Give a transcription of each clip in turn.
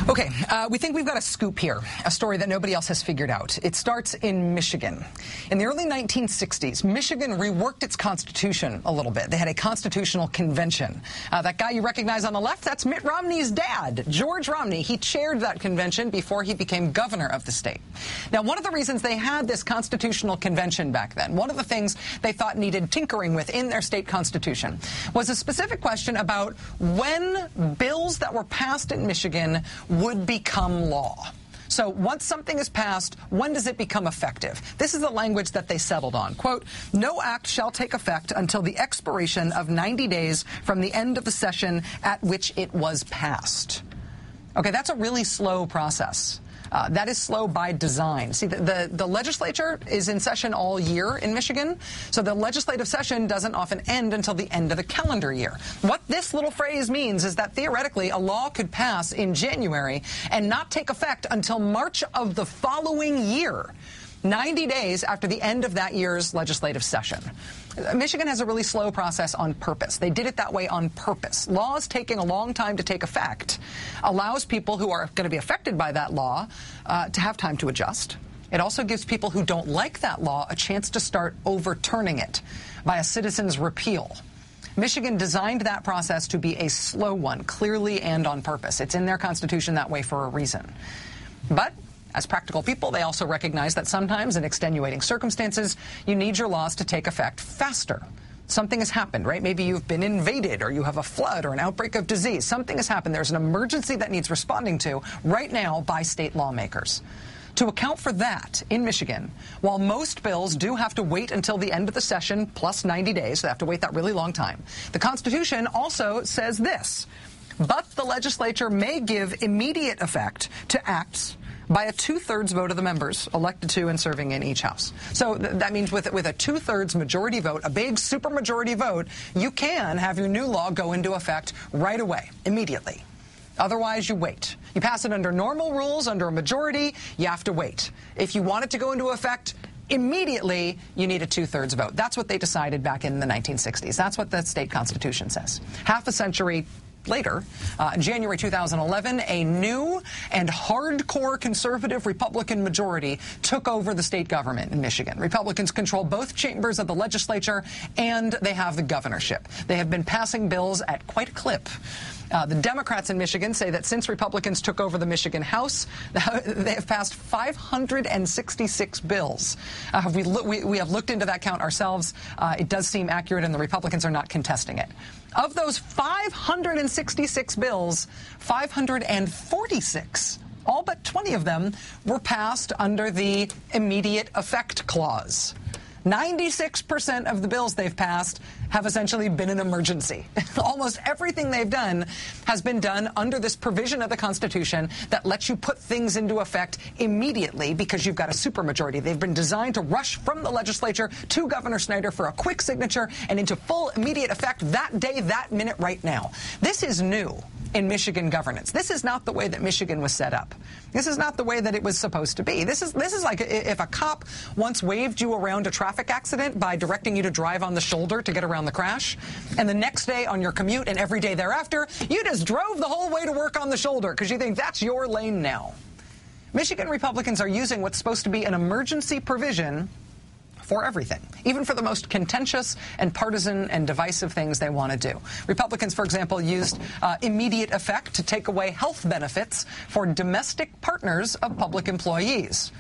Okay, we think we've got a scoop here, a story that nobody else has figured out. It starts in Michigan. In the early 1960s, Michigan reworked its constitution a little bit. They had a constitutional convention. That guy you recognize on the left, that's Mitt Romney's dad, George Romney. He chaired that convention before he became governor of the state. Now, one of the reasons they had this constitutional convention back then, one of the things they thought needed tinkering with in their state constitution, was a specific question about when bills that were passed in Michigan would become law. So once something is passed, when does it become effective? This is the language that they settled on. Quote, no act shall take effect until the expiration of 90 days from the end of the session at which it was passed. Okay, that's a really slow process. That is slow by design. See, the legislature is in session all year in Michigan, so the legislative session doesn't often end until the end of the calendar year. What this little phrase means is that theoretically a law could pass in January and not take effect until March of the following year, 90 days after the end of that year's legislative session. Michigan has a really slow process on purpose. They did it that way on purpose. Laws taking a long time to take effect allows people who are going to be affected by that law to have time to adjust. It also gives people who don't like that law a chance to start overturning it by a citizen's repeal. Michigan designed that process to be a slow one, clearly and on purpose. It's in their constitution that way for a reason. But as practical people, they also recognize that sometimes in extenuating circumstances, you need your laws to take effect faster. Something has happened, right? Maybe you've been invaded or you have a flood or an outbreak of disease. Something has happened. There's an emergency that needs responding to right now by state lawmakers. To account for that, in Michigan, while most bills do have to wait until the end of the session plus 90 days, so they have to wait that really long time, the Constitution also says this: but the legislature may give immediate effect to acts by a two-thirds vote of the members elected to and serving in each house. So that means with a two-thirds majority vote, a big supermajority vote, you can have your new law go into effect right away, immediately. Otherwise, you wait. You pass it under normal rules, under a majority, you have to wait. If you want it to go into effect immediately, you need a two-thirds vote. That's what they decided back in the 1960s. That's what the state constitution says. Half a century later, in January 2011, a new and hardcore conservative Republican majority took over the state government in Michigan. Republicans control both chambers of the legislature, and they have the governorship. They have been passing bills at quite a clip. The Democrats in Michigan say that since Republicans took over the Michigan House, they have passed 566 bills. We have looked into that count ourselves. It does seem accurate, and the Republicans are not contesting it. Of those 566 bills, 546, all but 20 of them, were passed under the immediate effect clause. 96% of the bills they've passed have essentially been an emergency. Almost everything they've done has been done under this provision of the Constitution that lets you put things into effect immediately because you've got a supermajority. They've been designed to rush from the legislature to Governor Snyder for a quick signature and into full immediate effect that day, that minute, right now. This is new in Michigan governance. This is not the way that Michigan was set up. This is not the way that it was supposed to be. This is like if a cop once waved you around a traffic accident by directing you to drive on the shoulder to get around the crash, and the next day on your commute and every day thereafter, you just drove the whole way to work on the shoulder because you think that's your lane now. Michigan Republicans are using what's supposed to be an emergency provision for everything, even for the most contentious and partisan and divisive things they want to do. Republicans, for example, used immediate effect to take away health benefits for domestic partners of public employees.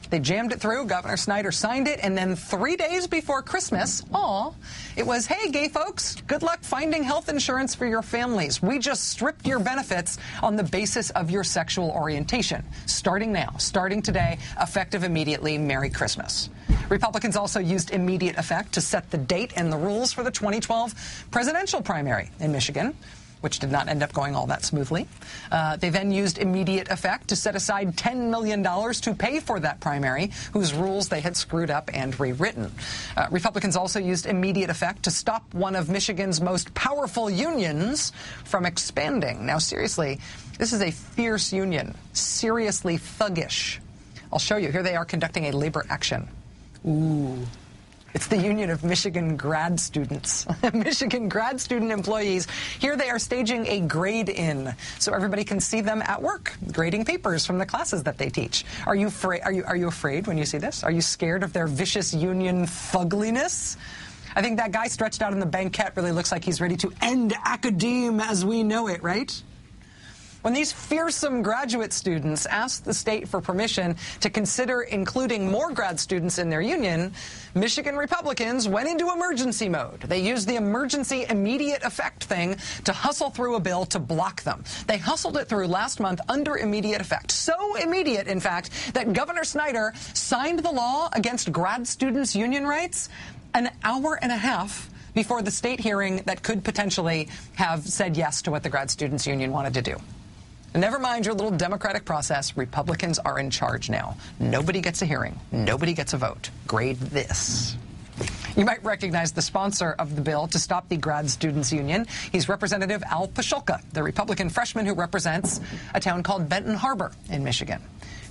They jammed it through. Governor Snyder signed it, and then 3 days before Christmas, it was, hey, gay folks, good luck finding health insurance for your families. We just stripped your benefits on the basis of your sexual orientation. Starting now, starting today, effective immediately, Merry Christmas. Republicans also used immediate effect to set the date and the rules for the 2012 presidential primary in Michigan, which did not end up going all that smoothly. They then used immediate effect to set aside $10 million to pay for that primary, whose rules they had screwed up and rewritten. Republicans also used immediate effect to stop one of Michigan's most powerful unions from expanding. Now, seriously, this is a fierce union, seriously thuggish. I'll show you. Here they are conducting a labor action. Ooh. It's the Union of Michigan grad students. Michigan grad student employees. Here they are staging a grade-in so everybody can see them at work, grading papers from the classes that they teach. Are you afraid when you see this? Are you scared of their vicious union fugliness? I think that guy stretched out in the banquette really looks like he's ready to end academe as we know it, right? When these fearsome graduate students asked the state for permission to consider including more grad students in their union, Michigan Republicans went into emergency mode. They used the emergency immediate effect thing to hustle through a bill to block them. They hustled it through last month under immediate effect. So immediate, in fact, that Governor Snyder signed the law against grad students' union rights an hour and a half before the state hearing that could potentially have said yes to what the grad students' union wanted to do. And never mind your little democratic process. Republicans are in charge now. Nobody gets a hearing. Nobody gets a vote. Grade this. You might recognize the sponsor of the bill to stop the grad students' union. He's Representative Al Pashulka, the Republican freshman who represents a town called Benton Harbor in Michigan.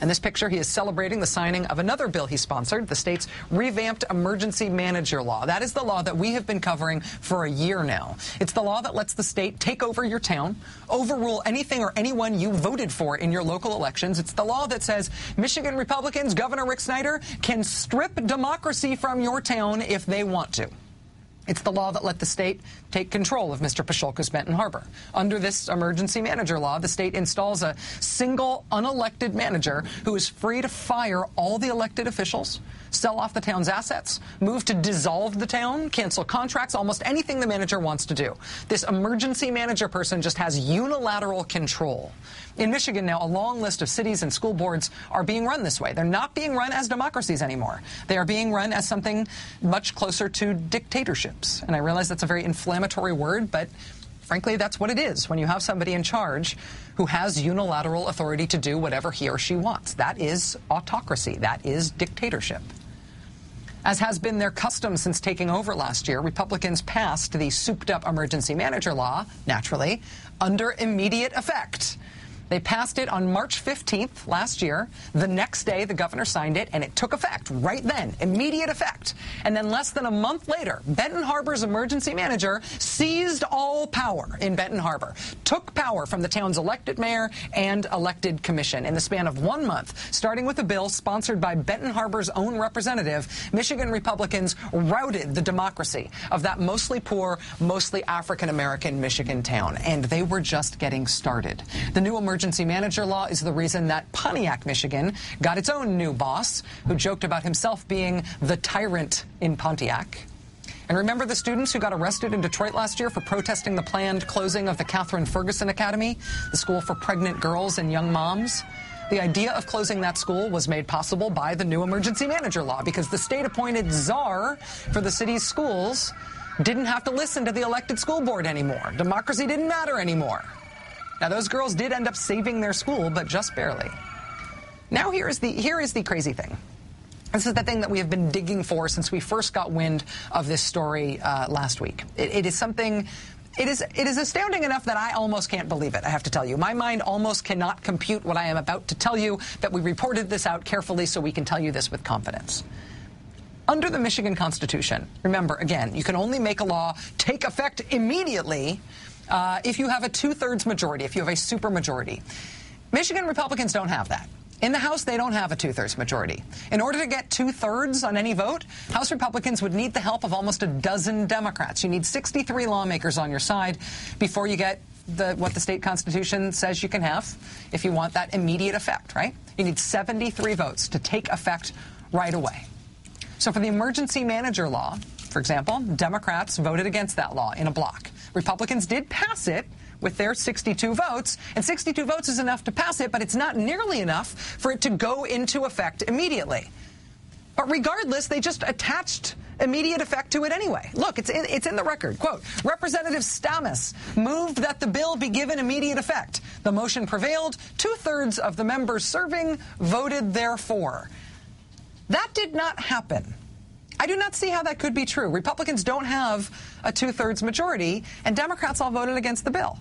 In this picture, he is celebrating the signing of another bill he sponsored, the state's revamped emergency manager law. That is the law that we have been covering for a year now. It's the law that lets the state take over your town, overrule anything or anyone you voted for in your local elections. It's the law that says Michigan Republicans, Governor Rick Snyder, can strip democracy from your town if they want to. It's the law that let the state take control of Mr. Pashulka's Benton Harbor. Under this emergency manager law, the state installs a single unelected manager who is free to fire all the elected officials, sell off the town's assets, move to dissolve the town, cancel contracts, almost anything the manager wants to do. This emergency manager person just has unilateral control. In Michigan now, a long list of cities and school boards are being run this way. They're not being run as democracies anymore. They are being run as something much closer to dictatorships. And I realize that's a very inflammatory word, but frankly, that's what it is when you have somebody in charge who has unilateral authority to do whatever he or she wants. That is autocracy. That is dictatorship. As has been their custom since taking over last year, Republicans passed the souped-up emergency manager law, naturally, under immediate effect. They passed it on March 15th last year. The next day, the governor signed it, and it took effect right then, immediate effect. And then less than a month later, Benton Harbor's emergency manager seized all power in Benton Harbor, took power from the town's elected mayor and elected commission. In the span of 1 month, starting with a bill sponsored by Benton Harbor's own representative, Michigan Republicans routed the democracy of that mostly poor, mostly African-American Michigan town. And they were just getting started. The new emergency manager law is the reason that Pontiac, Michigan, got its own new boss, who joked about himself being the tyrant in Pontiac. And remember the students who got arrested in Detroit last year for protesting the planned closing of the Catherine Ferguson Academy, the school for pregnant girls and young moms? The idea of closing that school was made possible by the new emergency manager law because the state-appointed czar for the city's schools didn't have to listen to the elected school board anymore. Democracy didn't matter anymore. Now, those girls did end up saving their school, but just barely. Now, here is the crazy thing. This is the thing that we have been digging for since we first got wind of this story last week. It is astounding enough that I almost can't believe it, I have to tell you. My mind almost cannot compute what I am about to tell you, that we reported this out carefully so we can tell you this with confidence. Under the Michigan Constitution, remember, again, you can only make a law take effect immediately if you have a two-thirds majority, if you have a supermajority. Michigan Republicans don't have that. In the House, they don't have a two-thirds majority. In order to get two-thirds on any vote, House Republicans would need the help of almost a dozen Democrats. You need 63 lawmakers on your side before you get what the state constitution says you can have if you want that immediate effect, right? You need 73 votes to take effect right away. So for the emergency manager law, for example, Democrats voted against that law in a block. Republicans did pass it with their 62 votes, and 62 votes is enough to pass it, but it's not nearly enough for it to go into effect immediately. But regardless, they just attached immediate effect to it anyway. Look, it's in the record. Quote, Representative Stamas moved that the bill be given immediate effect. The motion prevailed. Two-thirds of the members serving voted therefore. That did not happen. I do not see how that could be true. Republicans don't have a two-thirds majority, and Democrats all voted against the bill.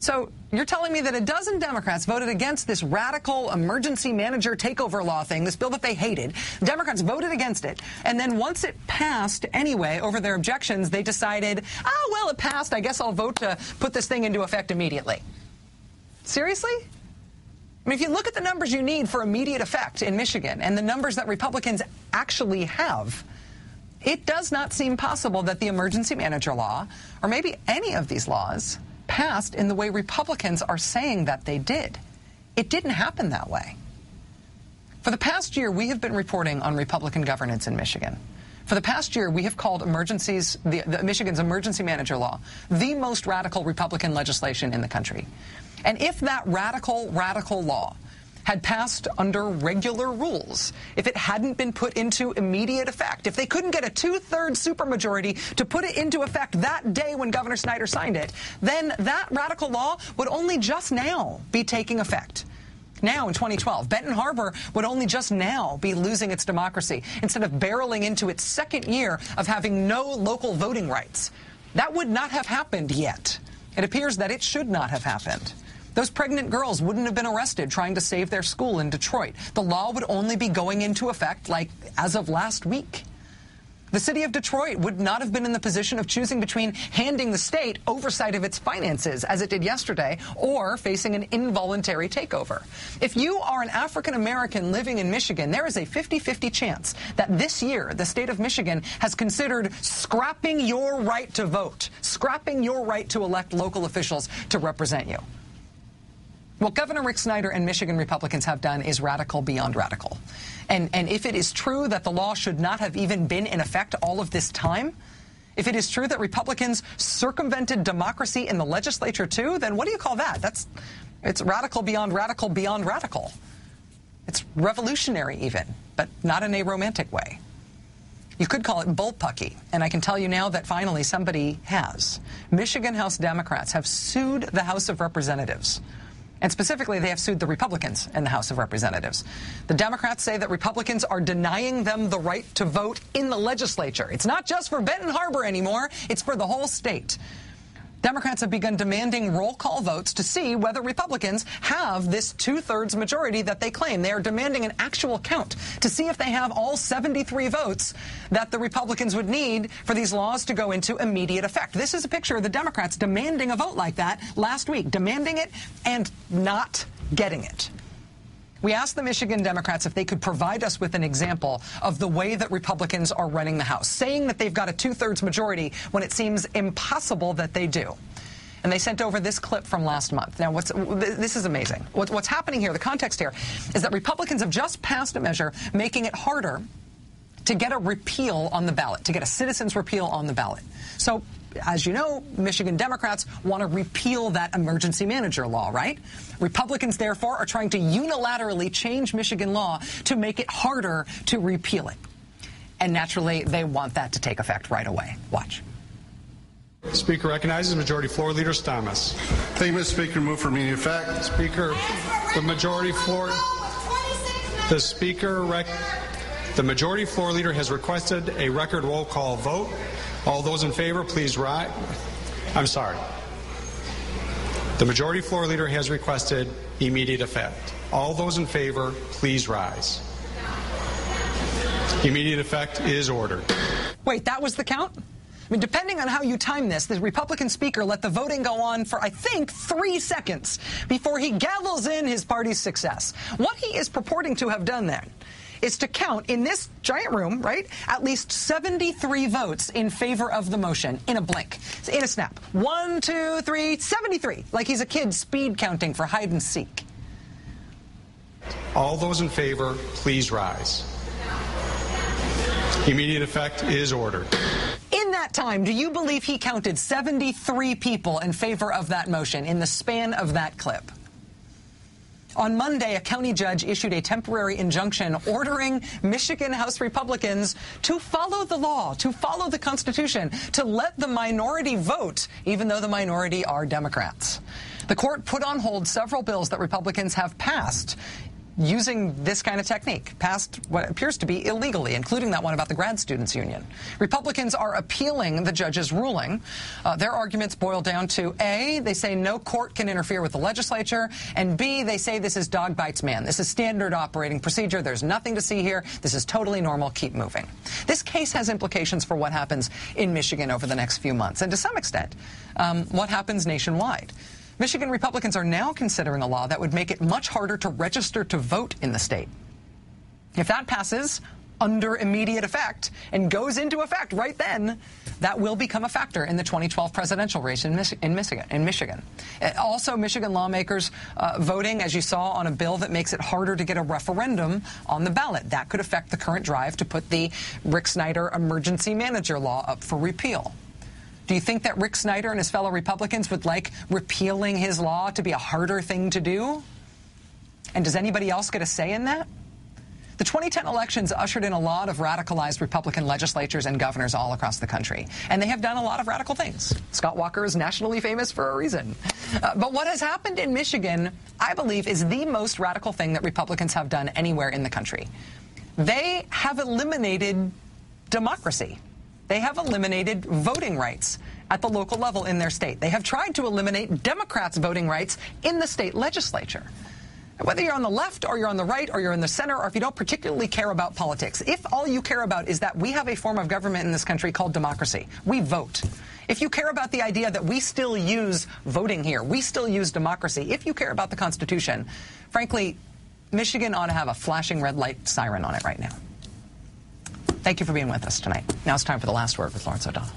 So you're telling me that a dozen Democrats voted against this radical emergency manager takeover law thing, this bill that they hated. Democrats voted against it. And then once it passed anyway, over their objections, they decided, oh, well, it passed. I guess I'll vote to put this thing into effect immediately. Seriously? I mean, if you look at the numbers you need for immediate effect in Michigan and the numbers that Republicans actually have, it does not seem possible that the emergency manager law, or maybe any of these laws, passed in the way Republicans are saying that they did. It didn't happen that way. For the past year, we have been reporting on Republican governance in Michigan. For the past year, we have called Michigan's emergency manager law the most radical Republican legislation in the country. And if that radical law had passed under regular rules, if it hadn't been put into immediate effect, if they couldn't get a 2/3 supermajority to put it into effect that day when Governor Snyder signed it, then that radical law would only just now be taking effect. Now, in 2012, Benton Harbor would only just now be losing its democracy instead of barreling into its second year of having no local voting rights. That would not have happened yet. It appears that it should not have happened. Those pregnant girls wouldn't have been arrested trying to save their school in Detroit. The law would only be going into effect, like, as of last week. The city of Detroit would not have been in the position of choosing between handing the state oversight of its finances, as it did yesterday, or facing an involuntary takeover. If you are an African American living in Michigan, there is a 50-50 chance that this year the state of Michigan has considered scrapping your right to vote, scrapping your right to elect local officials to represent you. What Governor Rick Snyder and Michigan Republicans have done is radical beyond radical. And if it is true that the law should not have even been in effect all of this time, if it is true that Republicans circumvented democracy in the legislature too, then what do you call that? It's radical beyond radical beyond radical. It's revolutionary even, but not in a romantic way. You could call it bullpucky, and I can tell you now that finally somebody has. Michigan House Democrats have sued the House of Representatives. And specifically, they have sued the Republicans in the House of Representatives. The Democrats say that Republicans are denying them the right to vote in the legislature. It's not just for Benton Harbor anymore. It's for the whole state. Democrats have begun demanding roll call votes to see whether Republicans have this 2/3 majority that they claim. They are demanding an actual count to see if they have all 73 votes that the Republicans would need for these laws to go into immediate effect. This is a picture of the Democrats demanding a vote like that last week, demanding it and not getting it. We asked the Michigan Democrats if they could provide us with an example of the way that Republicans are running the House, saying that they've got a 2/3 majority when it seems impossible that they do. And they sent over this clip from last month. Now, this is amazing. What's happening here, the context here, is that Republicans have just passed a measure making it harder to get a repeal on the ballot, to get a citizen's repeal on the ballot. So, as you know, Michigan Democrats want to repeal that emergency manager law, right? Republicans, therefore, are trying to unilaterally change Michigan law to make it harder to repeal it. And naturally, they want that to take effect right away. Watch. Speaker recognizes Majority Floor Leader Stamas. Thank you, Mr. Speaker. Move for immediate effect. Speaker, the Majority Floor... The Majority Floor Leader has requested a record roll call vote. All those in favor, please rise. I'm sorry. The Majority Floor Leader has requested immediate effect. All those in favor, please rise. Immediate effect is ordered. Wait, that was the count? I mean, depending on how you time this, the Republican Speaker let the voting go on for, I think, 3 seconds before he gavels in his party's success. What he is purporting to have done then is to count in this giant room, right, at least 73 votes in favor of the motion in a blink, in a snap. 1, 2, 3, 73, like he's a kid speed counting for hide and seek. All those in favor, please rise. Immediate effect is ordered. In that time, do you believe he counted 73 people in favor of that motion in the span of that clip? On Monday, a county judge issued a temporary injunction ordering Michigan House Republicans to follow the law, to follow the Constitution, to let the minority vote, even though the minority are Democrats. The court put on hold several bills that Republicans have passed using this kind of technique, passed what appears to be illegally, including that one about the grad students union. Republicans are appealing the judge's ruling. Their arguments boil down to A, they say no court can interfere with the legislature, and B, they say this is dog bites man. This is standard operating procedure. There's nothing to see here. This is totally normal. Keep moving. This case has implications for what happens in Michigan over the next few months, and to some extent, what happens nationwide. Michigan Republicans are now considering a law that would make it much harder to register to vote in the state. If that passes under immediate effect and goes into effect right then, that will become a factor in the 2012 presidential race in Michigan. Also, Michigan lawmakers voting, as you saw, on a bill that makes it harder to get a referendum on the ballot. That could affect the current drive to put the Rick Snyder emergency manager law up for repeal. Do you think that Rick Snyder and his fellow Republicans would like repealing his law to be a harder thing to do? And does anybody else get a say in that? The 2010 elections ushered in a lot of radicalized Republican legislatures and governors all across the country, and they have done a lot of radical things. Scott Walker is nationally famous for a reason. But what has happened in Michigan, I believe, is the most radical thing that Republicans have done anywhere in the country. They have eliminated democracy. They have eliminated voting rights at the local level in their state. They have tried to eliminate Democrats' voting rights in the state legislature. Whether you're on the left or you're on the right or you're in the center or if you don't particularly care about politics, if all you care about is that we have a form of government in this country called democracy, we vote. If you care about the idea that we still use voting here, we still use democracy, if you care about the Constitution, frankly, Michigan ought to have a flashing red light siren on it right now. Thank you for being with us tonight. Now it's time for the last word with Lawrence O'Donnell.